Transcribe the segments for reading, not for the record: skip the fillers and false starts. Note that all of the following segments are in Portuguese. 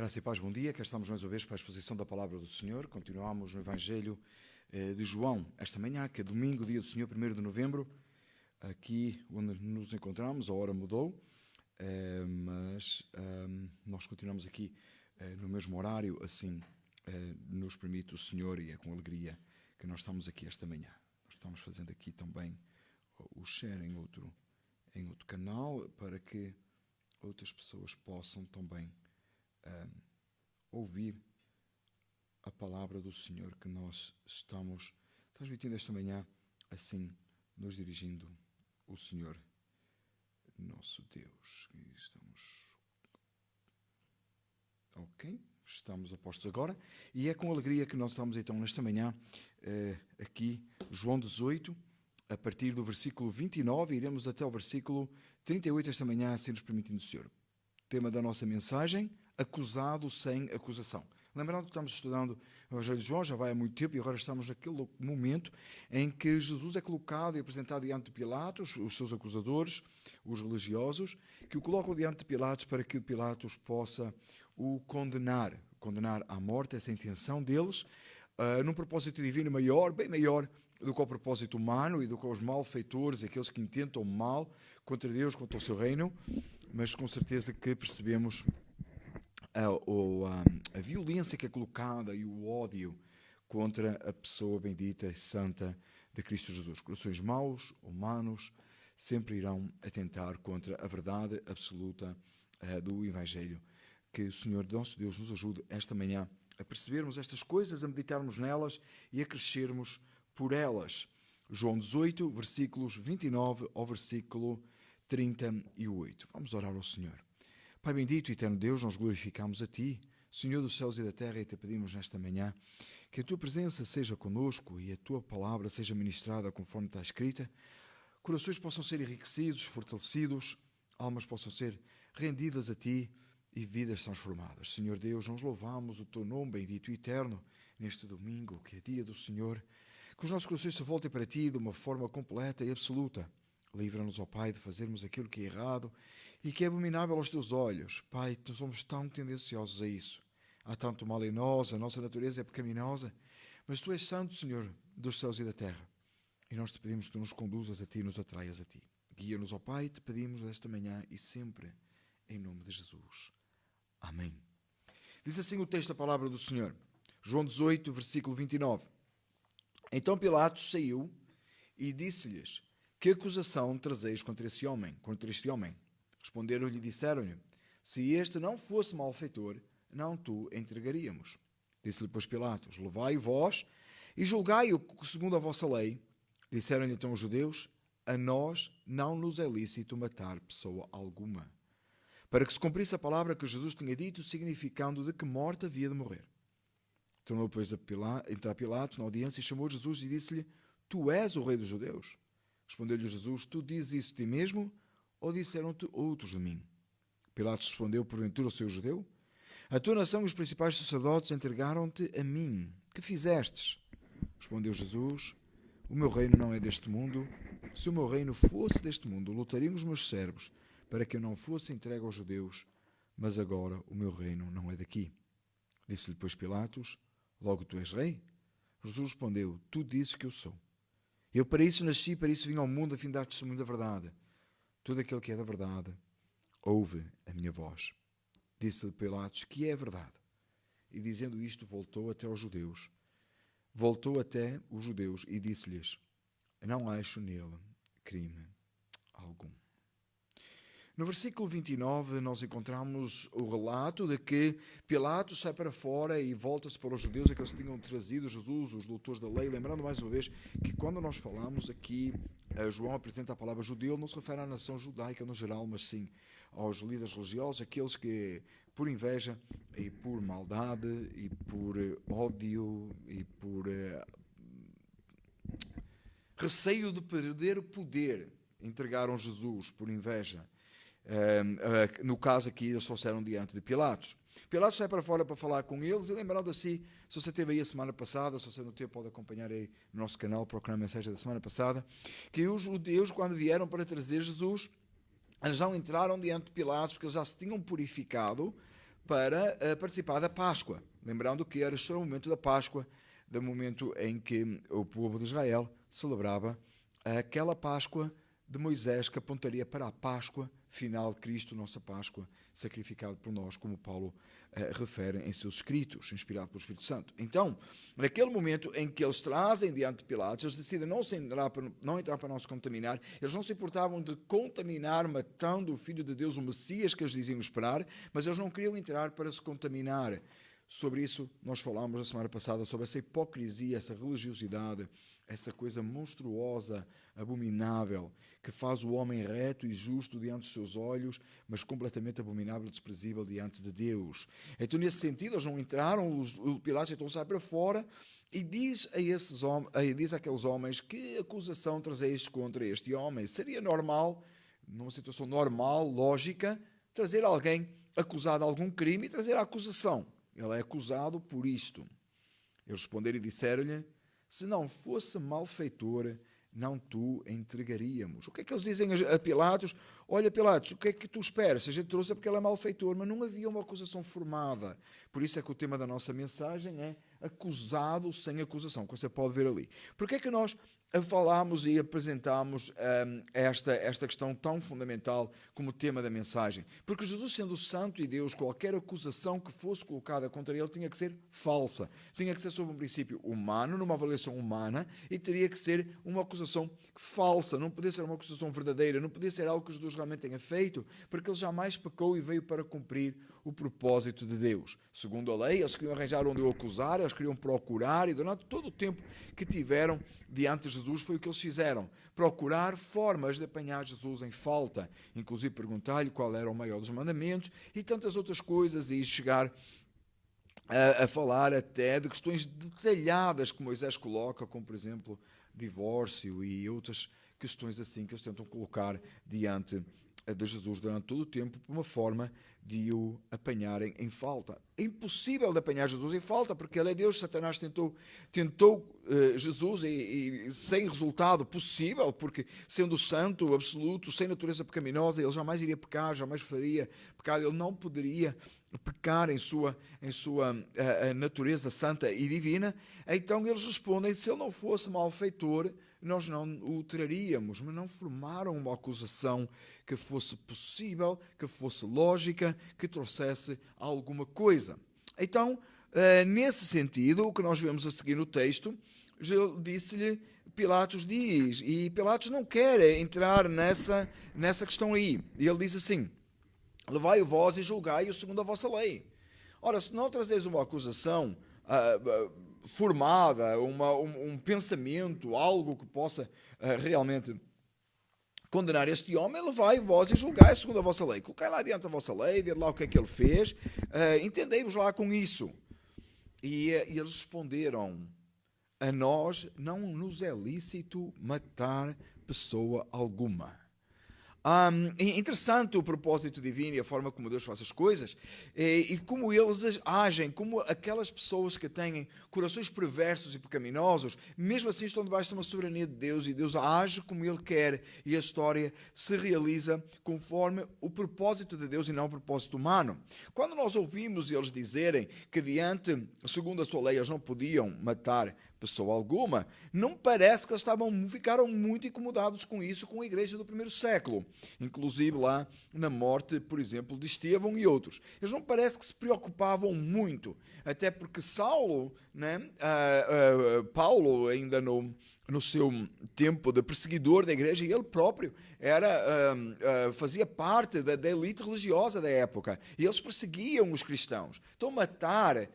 Graça e paz, bom dia. Cá estamos mais uma vez para a exposição da Palavra do Senhor. Continuamos no Evangelho de João, esta manhã, que é domingo, dia do Senhor, 1º de novembro. Aqui onde nos encontramos, a hora mudou, mas nós continuamos aqui no mesmo horário, assim nos permite o Senhor, e é com alegria que nós estamos aqui esta manhã. Nós estamos fazendo aqui também o share em outro canal, para que outras pessoas possam também ouvir a palavra do Senhor que nós estamos transmitindo esta manhã, assim nos dirigindo o Senhor nosso Deus. Estamos a postos agora, e é com alegria que nós estamos então nesta manhã aqui, João 18, a partir do versículo 29, iremos até o versículo 38 esta manhã, assim nos permitindo o Senhor. Tema da nossa mensagem: acusado sem acusação. Lembrando que estamos estudando o Evangelho de João, já vai há muito tempo, e agora estamos naquele momento em que Jesus é colocado e apresentado diante de Pilatos, os seus acusadores, os religiosos, que o colocam diante de Pilatos para que Pilatos possa o condenar à morte. Essa é a intenção deles, num propósito divino maior, bem maior do que o propósito humano e do que os malfeitores, aqueles que intentam mal contra Deus, contra o seu reino. Mas com certeza que percebemos a violência que é colocada e o ódio contra a pessoa bendita e santa de Cristo Jesus. Corações maus, humanos, sempre irão atentar contra a verdade absoluta do Evangelho. Que o Senhor, nosso Deus, nos ajude esta manhã a percebermos estas coisas, a meditarmos nelas e a crescermos por elas. João 18, versículos 29 ao versículo 38. Vamos orar ao Senhor. Pai bendito e eterno Deus, nós glorificamos a Ti, Senhor dos céus e da terra, e Te pedimos nesta manhã que a Tua presença seja conosco e a Tua palavra seja ministrada conforme está escrita. Corações possam ser enriquecidos, fortalecidos, almas possam ser rendidas a Ti e vidas transformadas. Senhor Deus, nós louvamos o Teu nome bendito e eterno neste domingo, que é dia do Senhor. Que os nossos corações se voltem para Ti de uma forma completa e absoluta. Livra-nos, ó Pai, de fazermos aquilo que é errado e que é abominável aos Teus olhos. Pai, nós somos tão tendenciosos a isso. Há tanto mal em nós, a nossa natureza é pecaminosa, mas Tu és santo, Senhor, dos céus e da terra. E nós Te pedimos que Tu nos conduzas a Ti e nos atraias a Ti. Guia-nos, ó Pai, Te pedimos esta manhã e sempre, em nome de Jesus. Amém. Diz assim o texto da palavra do Senhor. João 18, versículo 29. Então Pilatos saiu e disse-lhes: que acusação trazeis contra este homem? Responderam-lhe e disseram-lhe: se este não fosse malfeitor, não tu entregaríamos. Disse-lhe, pois, Pilatos: levai vós e julgai-o segundo a vossa lei. Disseram-lhe então os judeus: a nós não nos é lícito matar pessoa alguma. Para que se cumprisse a palavra que Jesus tinha dito, significando de que morte havia de morrer. Tornou, pois, a Pilatos na audiência e chamou Jesus e disse-lhe: tu és o rei dos judeus? Respondeu-lhe Jesus: tu dizes isso de ti mesmo, ou disseram-te outros de mim? Pilatos respondeu: porventura sou judeu? A tua nação e os principais sacerdotes entregaram-te a mim. Que fizestes? Respondeu Jesus: o meu reino não é deste mundo. Se o meu reino fosse deste mundo, lutariam os meus servos para que eu não fosse entregue aos judeus, mas agora o meu reino não é daqui. Disse-lhe, pois, Pilatos: logo tu és rei? Jesus respondeu: tu dizes que eu sou. Eu para isso nasci, para isso vim ao mundo, a fim de dar testemunho da verdade. Todo aquele que é da verdade ouve a minha voz. Disse-lhe Pilatos: que é a verdade? E dizendo isto, voltou até os judeus e disse-lhes: não acho nele crime algum. No versículo 29, nós encontramos o relato de que Pilatos sai para fora e volta-se para os judeus, aqueles que tinham trazido Jesus, os doutores da lei. Lembrando mais uma vez que quando nós falamos aqui, João apresenta a palavra judeu, não se refere à nação judaica no geral, mas sim aos líderes religiosos, aqueles que, por inveja e por maldade e por ódio e por receio de perder o poder, entregaram Jesus por inveja. No caso aqui, eles trouxeram diante de Pilatos. Pilatos sai para fora para falar com eles, e lembrando assim, se você esteve aí a semana passada, se você não teve, pode acompanhar aí no nosso canal, procurar a mensagem da semana passada, que os judeus, quando vieram para trazer Jesus, eles não entraram diante de Pilatos, porque eles já se tinham purificado para participar da Páscoa. Lembrando que era só o momento da Páscoa, do momento em que o povo de Israel celebrava aquela Páscoa de Moisés, que apontaria para a Páscoa final de Cristo, nossa Páscoa, sacrificado por nós, como Paulo refere em seus escritos, inspirado pelo Espírito Santo. Então, naquele momento em que eles trazem diante de Pilatos, eles decidem não entrar para não se contaminar, eles não se importavam de contaminar matando o Filho de Deus, o Messias que eles diziam esperar, mas eles não queriam entrar para se contaminar. Sobre isso, nós falámos na semana passada, sobre essa hipocrisia, essa religiosidade, essa coisa monstruosa, abominável, que faz o homem reto e justo diante dos seus olhos, mas completamente abominável e desprezível diante de Deus. Então, nesse sentido, eles não entraram, o Pilatos então sai para fora e diz àqueles homens: que acusação trazeis contra este homem? Seria normal, numa situação normal, lógica, trazer alguém acusado de algum crime e trazer a acusação. Ele é acusado por isto. Eles responderam e disseram-lhe: se não fosse malfeitor, não tu entregaríamos. O que é que eles dizem a Pilatos? Olha, Pilatos, o que é que tu esperas? Se a gente trouxe é porque ele é malfeitor, mas não havia uma acusação formada. Por isso é que o tema da nossa mensagem é acusado sem acusação, que você pode ver ali. Por que é que nós falámos e apresentámos esta questão tão fundamental como tema da mensagem? Porque Jesus, sendo santo e Deus, qualquer acusação que fosse colocada contra ele tinha que ser falsa, tinha que ser sob um princípio humano, numa avaliação humana, e teria que ser uma acusação falsa, não podia ser uma acusação verdadeira, não podia ser algo que Jesus realmente tenha feito, porque ele jamais pecou e veio para cumprir o propósito de Deus. Segundo a lei, eles queriam arranjar onde o acusar, eles queriam procurar, e durante todo o tempo que tiveram diante de Jesus foi o que eles fizeram: procurar formas de apanhar Jesus em falta, inclusive perguntar-lhe qual era o maior dos mandamentos e tantas outras coisas, e chegar a falar até de questões detalhadas que Moisés coloca, como por exemplo divórcio e outras questões assim que eles tentam colocar diante de Jesus durante todo o tempo, por uma forma de o apanharem em falta. É impossível de apanhar Jesus em falta, porque ele é Deus. Satanás tentou Jesus e sem resultado possível, porque sendo santo, absoluto, sem natureza pecaminosa, ele jamais iria pecar, jamais faria pecado, ele não poderia pecar em sua natureza santa e divina. Então eles respondem: se ele não fosse malfeitor, nós não o traríamos. Mas não formaram uma acusação que fosse possível, que fosse lógica, que trouxesse alguma coisa. Então, nesse sentido, o que nós vemos a seguir no texto, disse-lhe, Pilatos diz, e Pilatos não quer entrar nessa questão aí. E ele diz assim: levai-o vós e julgai-o segundo a vossa lei. Ora, se não trazeis uma acusação formada, um pensamento, algo que possa realmente condenar este homem, levai vós e julgai segundo a vossa lei. Colocai lá diante da vossa lei, vê lá o que é que ele fez, entendei-vos lá com isso. E eles responderam: a nós não nos é lícito matar pessoa alguma. Interessante o propósito divino e a forma como Deus faz as coisas, e como eles agem, como aquelas pessoas que têm corações perversos e pecaminosos, mesmo assim estão debaixo de uma soberania de Deus, e Deus age como Ele quer, e a história se realiza conforme o propósito de Deus e não o propósito humano. Quando nós ouvimos eles dizerem que diante, segundo a sua lei, eles não podiam matar pessoa alguma, não parece que eles ficaram muito incomodados com isso, com a igreja do primeiro século, inclusive lá na morte, por exemplo, de Estevão e outros. Eles não parece que se preocupavam muito, até porque Saulo, Paulo, ainda no seu tempo de perseguidor da igreja, ele próprio fazia parte da elite religiosa da época, e eles perseguiam os cristãos. Então matar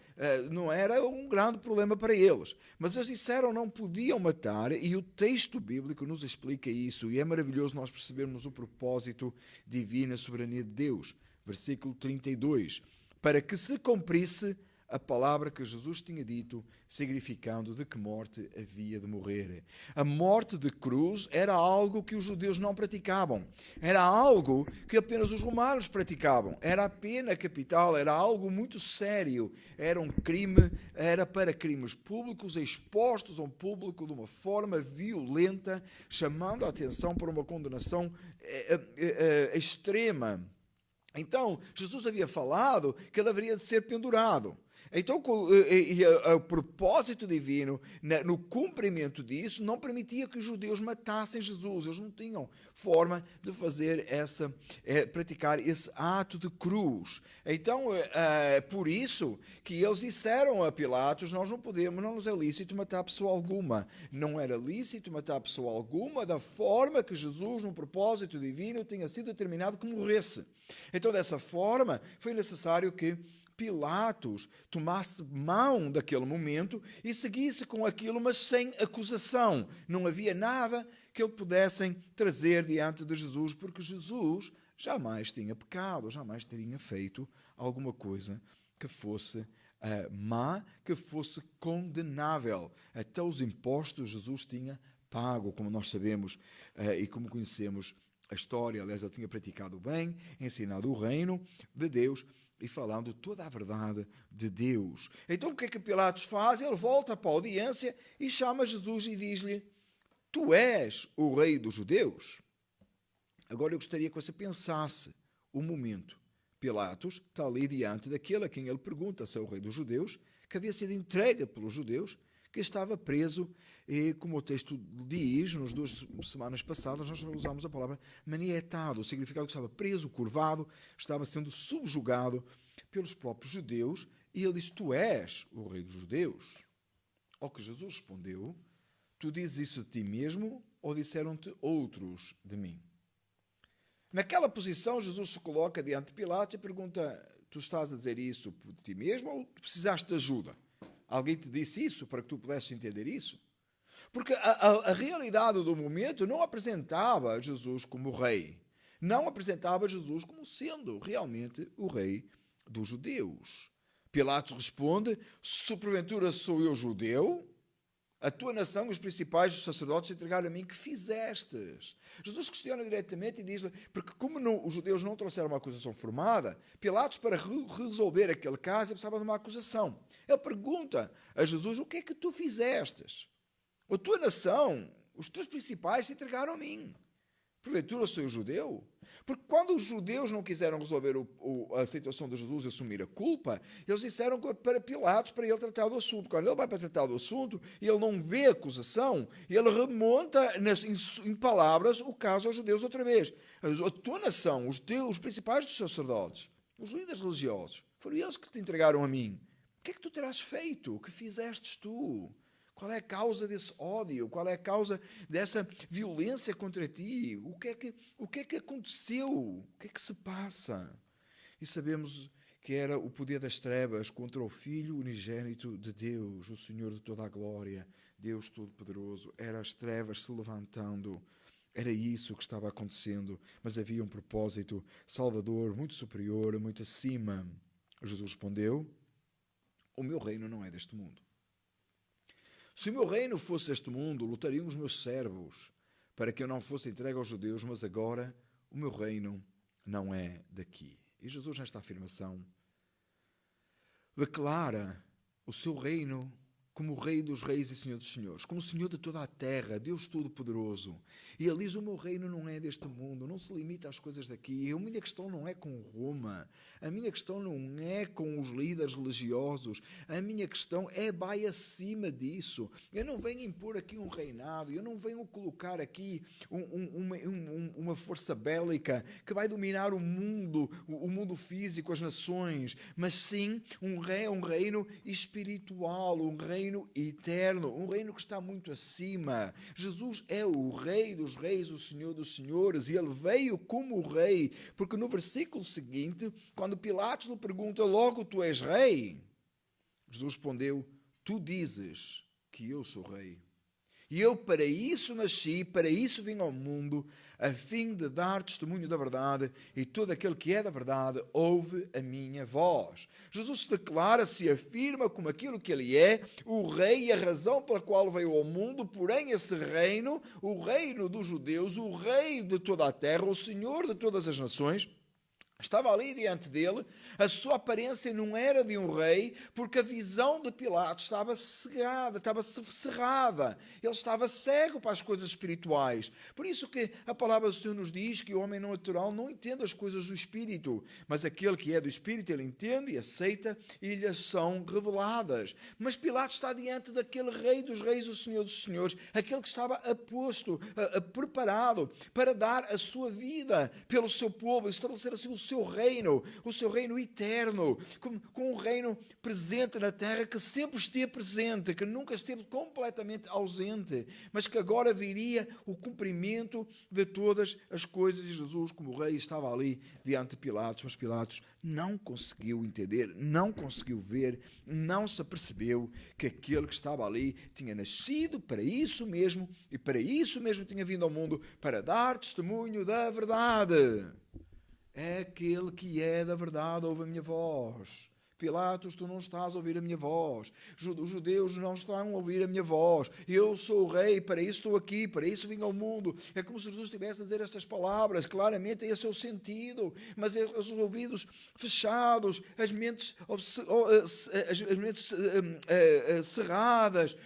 não era um grande problema para eles, mas eles disseram não podiam matar, e o texto bíblico nos explica isso, e é maravilhoso nós percebermos o propósito divino, a soberania de Deus. Versículo 32: para que se cumprisse a palavra que Jesus tinha dito, significando de que morte havia de morrer. A morte de cruz era algo que os judeus não praticavam. Era algo que apenas os romanos praticavam. Era a pena capital, era algo muito sério. Era um crime, era para crimes públicos, expostos ao público de uma forma violenta, chamando a atenção para uma condenação extrema. Então, Jesus havia falado que ele haveria de ser pendurado. Então, o propósito divino, no cumprimento disso, não permitia que os judeus matassem Jesus. Eles não tinham forma de fazer praticar esse ato de cruz. Então, por isso que eles disseram a Pilatos: nós não podemos, não nos é lícito matar pessoa alguma. Não era lícito matar pessoa alguma da forma que Jesus, no propósito divino, tinha sido determinado que morresse. Então, dessa forma, foi necessário que Pilatos tomasse mão daquele momento e seguisse com aquilo, mas sem acusação. Não havia nada que eles pudessem trazer diante de Jesus, porque Jesus jamais tinha pecado, jamais teria feito alguma coisa que fosse má, que fosse condenável. Até os impostos Jesus tinha pago, como nós sabemos e como conhecemos a história. Aliás, ele tinha praticado o bem, ensinado o reino de Deus e falando toda a verdade de Deus. Então o que é que Pilatos faz? Ele volta para a audiência e chama Jesus e diz-lhe: tu és o rei dos judeus? Agora eu gostaria que você pensasse um momento. Pilatos está ali diante daquele a quem ele pergunta se é o rei dos judeus, que havia sido entregue pelos judeus, que estava preso, e como o texto diz, nas 2 semanas passadas, nós usamos a palavra manietado, o significado que estava preso, curvado, estava sendo subjugado pelos próprios judeus, e ele diz: tu és o rei dos judeus? Ao que Jesus respondeu: tu dizes isso de ti mesmo, ou disseram-te outros de mim? Naquela posição, Jesus se coloca diante de Pilatos e pergunta: tu estás a dizer isso por ti mesmo, ou precisaste de ajuda? Alguém te disse isso para que tu pudesses entender isso? Porque a realidade do momento não apresentava Jesus como rei. Não apresentava Jesus como sendo realmente o rei dos judeus. Pilatos responde: se porventura sou eu judeu, a tua nação e os principais dos sacerdotes entregaram a mim, que fizestes? Jesus questiona diretamente e diz-lhe, porque como os judeus não trouxeram uma acusação formada, Pilatos, para resolver aquele caso, precisava de uma acusação. Ele pergunta a Jesus: o que é que tu fizestes? A tua nação, os teus principais se entregaram a mim. Porventura sou eu judeu? Porque quando os judeus não quiseram resolver a situação de Jesus e assumir a culpa, eles disseram para Pilatos para ele tratar do assunto. Quando ele vai para tratar do assunto e ele não vê acusação, ele remonta em palavras o caso aos judeus outra vez. A tua nação, os principais dos sacerdotes, os líderes religiosos, foram eles que te entregaram a mim. O que é que tu terás feito? O que fizestes tu? Qual é a causa desse ódio? Qual é a causa dessa violência contra ti? O que é que aconteceu? O que é que se passa? E sabemos que era o poder das trevas contra o Filho unigênito de Deus, o Senhor de toda a glória, Deus Todo-Poderoso. Era as trevas se levantando. Era isso que estava acontecendo. Mas havia um propósito salvador, muito superior, muito acima. Jesus respondeu: o meu reino não é deste mundo. Se o meu reino fosse deste mundo, lutariam os meus servos para que eu não fosse entregue aos judeus, mas agora o meu reino não é daqui. E Jesus, nesta afirmação, declara o seu reino como o Rei dos Reis e Senhor dos Senhores, como o Senhor de toda a terra, Deus Todo-Poderoso. E ele diz: o meu reino não é deste mundo, não se limita às coisas daqui. A minha questão não é com Roma, a minha questão não é com os líderes religiosos, a minha questão vai acima disso. Eu não venho impor aqui um reinado, eu não venho colocar aqui uma força bélica que vai dominar o mundo físico, as nações, mas sim um reino espiritual, um reino eterno, um reino que está muito acima. Jesus é o Rei dos Reis, o Senhor dos Senhores, e ele veio como rei, porque no versículo seguinte, quando Pilatos lhe pergunta: logo tu és rei? Jesus respondeu: tu dizes que eu sou rei. E eu para isso nasci, para isso vim ao mundo, a fim de dar testemunho da verdade, e todo aquele que é da verdade ouve a minha voz. Jesus se declara, se afirma como aquilo que ele é, o rei e a razão pela qual veio ao mundo, porém esse reino, o reino dos judeus, o rei de toda a terra, o Senhor de todas as nações, Estava ali diante dele, a sua aparência não era de um rei, porque a visão de Pilatos estava cegada, estava cerrada. Ele estava cego para as coisas espirituais. Por isso que a palavra do Senhor nos diz que o homem não natural não entende as coisas do Espírito, mas aquele que é do Espírito, ele entende e aceita e lhe são reveladas. Mas Pilatos está diante daquele rei dos reis, o Senhor dos senhores, aquele que estava aposto, preparado para dar a sua vida pelo seu povo, estabelecer assim o seu reino eterno, com um reino presente na terra, que sempre esteve presente, que nunca esteve completamente ausente, mas que agora viria o cumprimento de todas as coisas. E Jesus, como rei, estava ali diante de Pilatos, mas Pilatos não conseguiu entender, não conseguiu ver, não se apercebeu que aquele que estava ali tinha nascido para isso mesmo, e para isso mesmo tinha vindo ao mundo, para dar testemunho da verdade. É aquele que é da verdade, ouve a minha voz. Pilatos, tu não estás a ouvir a minha voz. Os judeus não estão a ouvir a minha voz. Eu sou o rei, para isso estou aqui, para isso vim ao mundo. É como se Jesus estivesse a dizer estas palavras. Claramente esse é o sentido. Mas os ouvidos fechados, as mentes cerradas,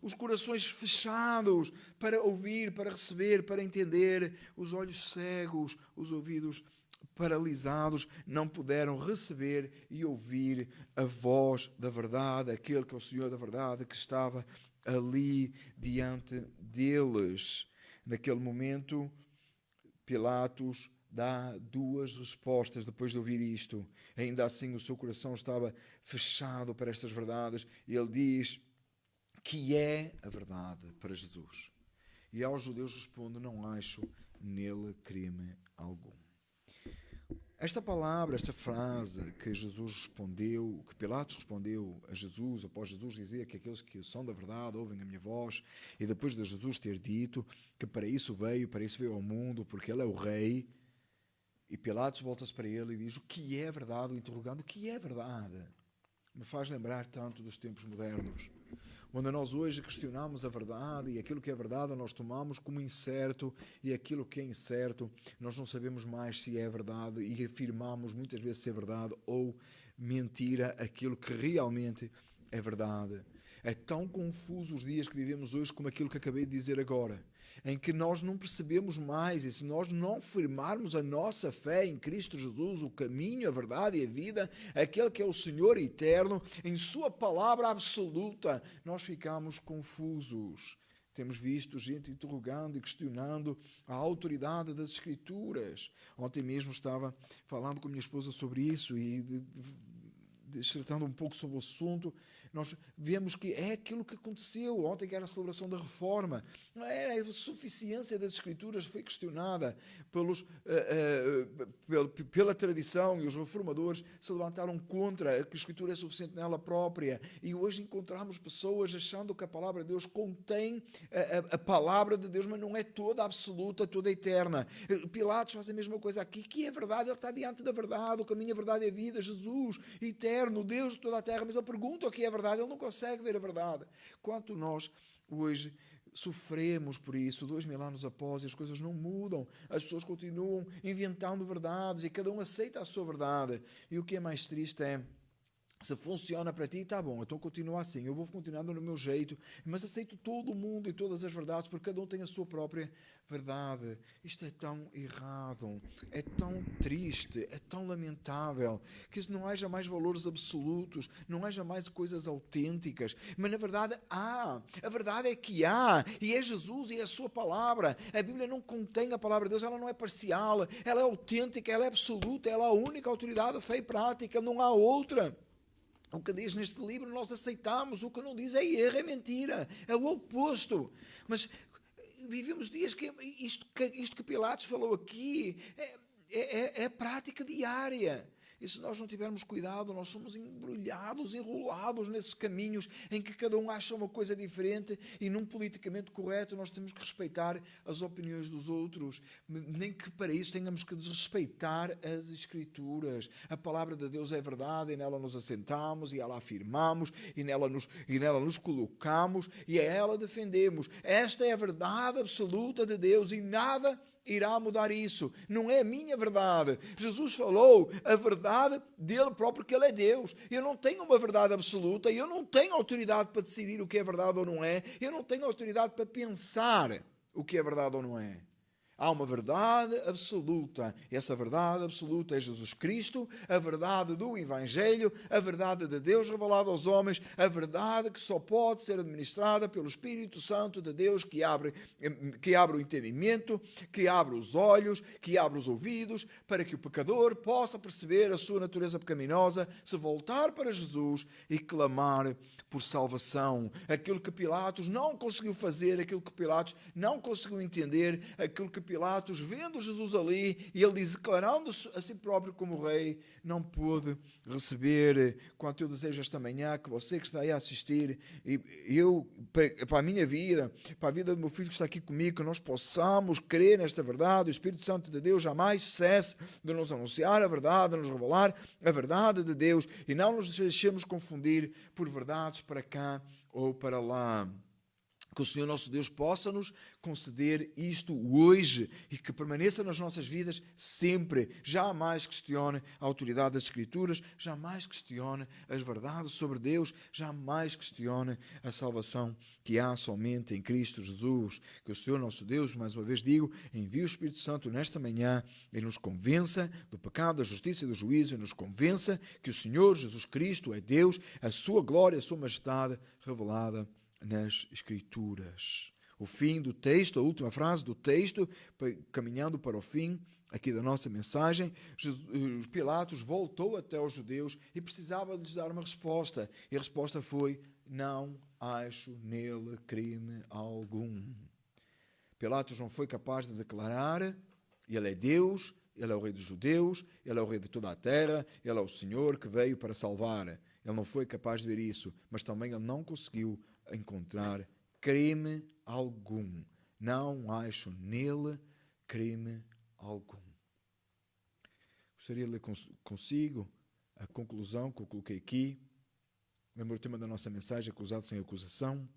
os corações fechados para ouvir, para receber, para entender. Os olhos cegos, os ouvidos paralisados, não puderam receber e ouvir a voz da verdade, aquele que é o Senhor da verdade, que estava ali diante deles. Naquele momento, Pilatos dá duas respostas depois de ouvir isto. Ainda assim, o seu coração estava fechado para estas verdades. Ele diz que é a verdade para Jesus. E aos judeus responde: não acho nele crime algum. Esta palavra, esta frase que Jesus respondeu, que Pilatos respondeu a Jesus, após Jesus dizer que aqueles que são da verdade ouvem a minha voz, e depois de Jesus ter dito que para isso veio ao mundo, porque ele é o rei, e Pilatos volta-se para ele e diz: o que é verdade? O interrogando: o que é verdade? Me faz lembrar tanto dos tempos modernos, onde nós hoje questionamos a verdade, e aquilo que é verdade nós tomamos como incerto, e aquilo que é incerto nós não sabemos mais se é verdade, e afirmamos muitas vezes se é verdade ou mentira aquilo que realmente é verdade. É tão confuso os dias que vivemos hoje como aquilo que acabei de dizer agora, em que nós não percebemos mais, e se nós não firmarmos a nossa fé em Cristo Jesus, o caminho, a verdade e a vida, aquele que é o Senhor eterno, em sua palavra absoluta, nós ficamos confusos. Temos visto gente interrogando e questionando a autoridade das Escrituras. Ontem mesmo estava falando com minha esposa sobre isso e tratando um pouco sobre o assunto. Nós vemos que é aquilo que aconteceu ontem, que era a celebração da Reforma. A suficiência das Escrituras foi questionada pela tradição, e os reformadores se levantaram contra que a Escritura é suficiente nela própria. E hoje encontramos pessoas achando que a palavra de Deus contém a palavra de Deus, mas não é toda absoluta, toda eterna. Pilatos faz a mesma coisa aqui, que é verdade, ele está diante da verdade, o caminho, a verdade e a vida, Jesus, eterno, Deus de toda a terra, mas ele pergunta o que é verdade. Ele não consegue ver a verdade. Quanto nós hoje sofremos por isso, 2000 anos após, e as coisas não mudam, as pessoas continuam inventando verdades e cada um aceita a sua verdade. E o que é mais triste é: se funciona para ti, está bom, então continua assim, eu vou continuando no meu jeito, mas aceito todo o mundo e todas as verdades, porque cada um tem a sua própria verdade. Isto é tão errado, é tão triste, é tão lamentável, que não haja mais valores absolutos, não haja mais coisas autênticas, mas na verdade há, a verdade é que há, e é Jesus e é a sua palavra. A Bíblia não contém a palavra de Deus, ela não é parcial, ela é autêntica, ela é absoluta, ela é a única autoridade, fé e prática, não há outra. O que diz neste livro nós aceitamos, o que não diz é erro, é mentira, é o oposto. Mas vivemos dias que isto que Pilatos falou aqui é a prática diária. E se nós não tivermos cuidado, nós somos embrulhados, enrolados nesses caminhos em que cada um acha uma coisa diferente, e num politicamente correto nós temos que respeitar as opiniões dos outros, nem que para isso tenhamos que desrespeitar as Escrituras. A palavra de Deus é verdade, e nela nos assentamos, e ela afirmamos, e nela nos colocamos, e a ela defendemos. Esta é a verdade absoluta de Deus, e nada irá mudar isso. Não é a minha verdade. Jesus falou a verdade dele próprio, que ele é Deus. Eu não tenho uma verdade absoluta, eu não tenho autoridade para decidir o que é verdade ou não é, eu não tenho autoridade para pensar o que é verdade ou não é. Há uma verdade absoluta. Essa verdade absoluta é Jesus Cristo, a verdade do Evangelho, a verdade de Deus revelada aos homens, a verdade que só pode ser administrada pelo Espírito Santo de Deus, que abre o entendimento, que abre os olhos, que abre os ouvidos, para que o pecador possa perceber a sua natureza pecaminosa, se voltar para Jesus e clamar por salvação. Aquilo que Pilatos não conseguiu fazer, aquilo que Pilatos não conseguiu entender, aquilo que Pilatos, vendo Jesus ali, e ele declarando-se a si próprio como rei, não pôde receber. Quanto eu desejo esta manhã que você que está aí a assistir, e eu, para a minha vida, para a vida do meu filho que está aqui comigo, que nós possamos crer nesta verdade. O Espírito Santo de Deus jamais cesse de nos anunciar a verdade, de nos revelar a verdade de Deus, e não nos deixemos confundir por verdades para cá ou para lá. Que o Senhor nosso Deus possa nos conceder isto hoje e que permaneça nas nossas vidas sempre. Jamais questione a autoridade das Escrituras, jamais questione as verdades sobre Deus, jamais questione a salvação que há somente em Cristo Jesus. Que o Senhor nosso Deus, mais uma vez digo, envie o Espírito Santo nesta manhã e nos convença do pecado, da justiça e do juízo, e nos convença que o Senhor Jesus Cristo é Deus, a sua glória, a sua majestade revelada nas Escrituras. O fim do texto, a última frase do texto, caminhando para o fim aqui da nossa mensagem, Pilatos voltou até os judeus e precisava lhes dar uma resposta. E a resposta foi: não acho nele crime algum. Pilatos não foi capaz de declarar: ele é Deus, ele é o rei dos judeus, ele é o rei de toda a terra, ele é o Senhor que veio para salvar. Ele não foi capaz de ver isso, mas também ele não conseguiu encontrar crime algum. Não acho nele crime algum. Gostaria de ler consigo a conclusão que eu coloquei aqui. Lembra o tema da nossa mensagem: acusado sem acusação.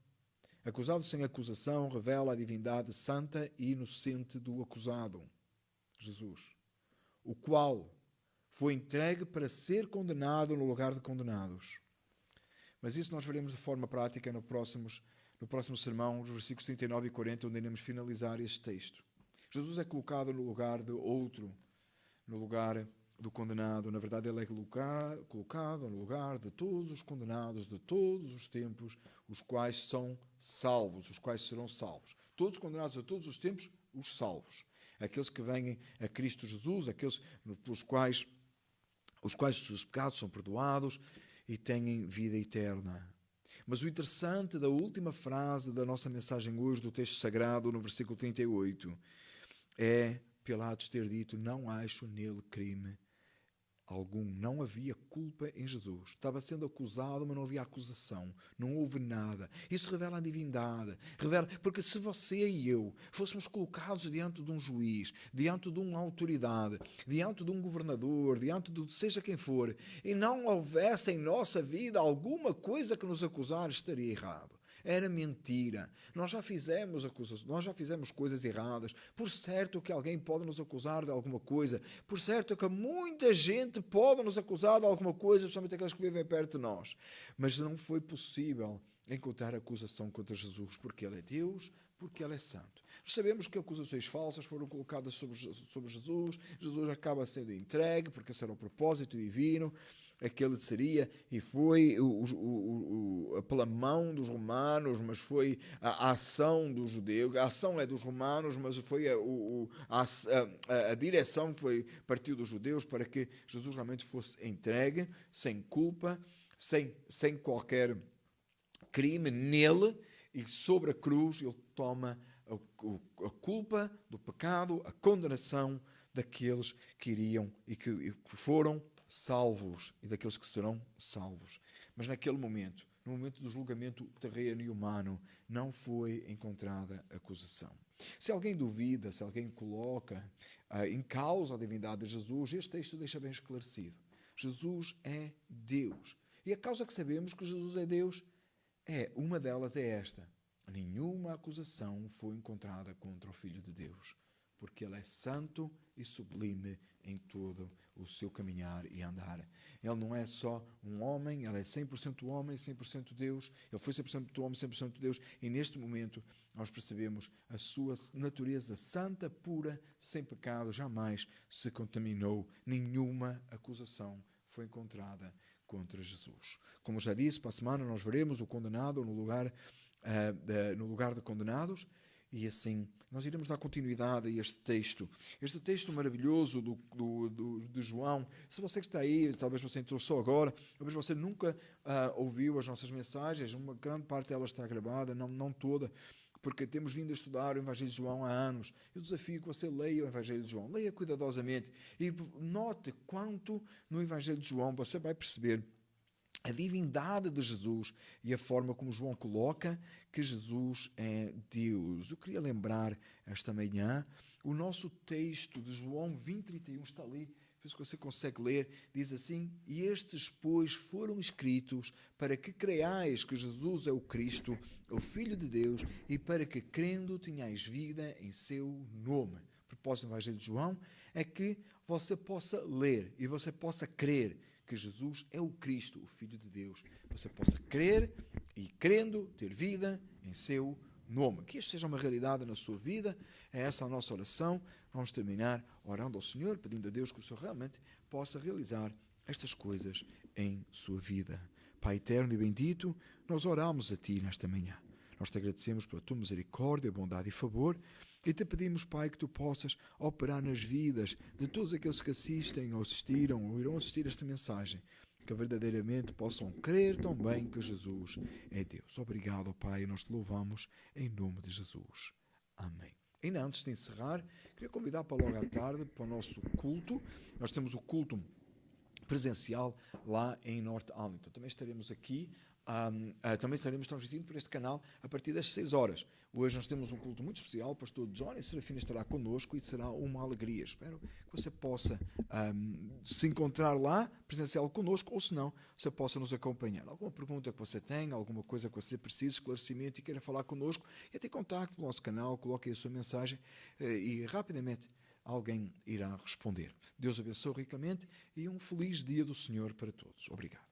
Acusado sem acusação revela a divindade santa e inocente do acusado, Jesus, o qual foi entregue para ser condenado no lugar de condenados. Mas isso nós veremos de forma prática no próximo sermão, os versículos 39 e 40, onde iremos finalizar este texto. Jesus é colocado no lugar de outro, no lugar do condenado. Na verdade, ele é colocado no lugar de todos os condenados de todos os tempos, os quais são salvos, os quais serão salvos. Todos os condenados a todos os tempos, os salvos. Aqueles que vêm a Cristo Jesus, aqueles pelos quais os seus pecados são perdoados e têm vida eterna. Mas o interessante da última frase da nossa mensagem hoje, do texto sagrado, no versículo 38, é Pilatos ter dito: não acho nele crime algum. Não havia culpa em Jesus. Estava sendo acusado, mas não havia acusação. Não houve nada. Isso revela a divindade. Porque se você e eu fôssemos colocados diante de um juiz, diante de uma autoridade, diante de um governador, diante de seja quem for, e não houvesse em nossa vida alguma coisa que nos acusar, estaria errado. Era mentira. Nós já fizemos acusações, nós já fizemos coisas erradas. Por certo que alguém pode nos acusar de alguma coisa. Por certo que muita gente pode nos acusar de alguma coisa, especialmente aqueles que vivem perto de nós. Mas não foi possível encontrar acusação contra Jesus, porque Ele é Deus, porque Ele é santo. Nós sabemos que acusações falsas foram colocadas sobre Jesus. Jesus acaba sendo entregue, porque esse era o propósito divino. Aquele seria e foi pela mão dos romanos, mas foi a ação dos judeus. A ação é dos romanos, mas foi a direção partiu dos judeus para que Jesus realmente fosse entregue, sem culpa, sem qualquer crime nele, e sobre a cruz ele toma a culpa do pecado, a condenação daqueles que iriam e que foram salvos e daqueles que serão salvos. Mas naquele momento, no momento do julgamento terreno e humano, não foi encontrada acusação. Se alguém duvida, se alguém coloca em causa a divindade de Jesus, este texto deixa bem esclarecido. Jesus é Deus. E a causa que sabemos que Jesus é Deus, uma delas é esta: nenhuma acusação foi encontrada contra o Filho de Deus. porque Ele é santo e sublime em todo o seu caminhar e andar. Ele não é só um homem, Ele é 100% homem, 100% Deus. Ele foi 100% homem, 100% Deus. E neste momento nós percebemos a sua natureza santa, pura, sem pecado, jamais se contaminou. Nenhuma acusação foi encontrada contra Jesus. Como já disse, para a semana nós veremos o condenado no lugar de condenados, e assim nós iremos dar continuidade a este texto maravilhoso de João. Se você que está aí, talvez você entrou só agora, talvez você nunca ouviu as nossas mensagens, uma grande parte delas está gravada, não toda, porque temos vindo a estudar o Evangelho de João há anos. Eu desafio que você leia o Evangelho de João, leia cuidadosamente e note quanto no Evangelho de João você vai perceber a divindade de Jesus e a forma como João coloca que Jesus é Deus. Eu queria lembrar esta manhã, o nosso texto de João 20:31 está ali, se você consegue ler, diz assim: e estes, pois, foram escritos para que creiais que Jesus é o Cristo, o Filho de Deus, e para que, crendo, tenhais vida em seu nome. O propósito do Evangelho de João é que você possa ler e você possa crer que Jesus é o Cristo, o Filho de Deus. Você possa crer e, crendo, ter vida em seu nome. Que isto seja uma realidade na sua vida. É essa a nossa oração. Vamos terminar orando ao Senhor, pedindo a Deus que o Senhor realmente possa realizar estas coisas em sua vida. Pai eterno e bendito, nós oramos a Ti nesta manhã. Nós te agradecemos pela Tua misericórdia, bondade e favor, e te pedimos, Pai, que Tu possas operar nas vidas de todos aqueles que assistem ou assistiram ou irão assistir esta mensagem, que verdadeiramente possam crer também que Jesus é Deus. Obrigado, Pai, nós te louvamos em nome de Jesus. Amém. Ainda antes de encerrar, queria convidar para logo à tarde para o nosso culto. Nós temos o culto presencial lá em North Arlington. Também estaremos aqui, também estaremos transmitindo por este canal a partir das 6 horas. Hoje nós temos um culto muito especial, o pastor Johnny Serafina estará connosco e será uma alegria. Espero que você possa se encontrar lá, presencial connosco, ou se não, você possa nos acompanhar. Alguma pergunta que você tenha, alguma coisa que você precise, esclarecimento e queira falar connosco, entre em contato com o nosso canal, coloque aí a sua mensagem e rapidamente alguém irá responder. Deus abençoe ricamente e um feliz dia do Senhor para todos. Obrigado.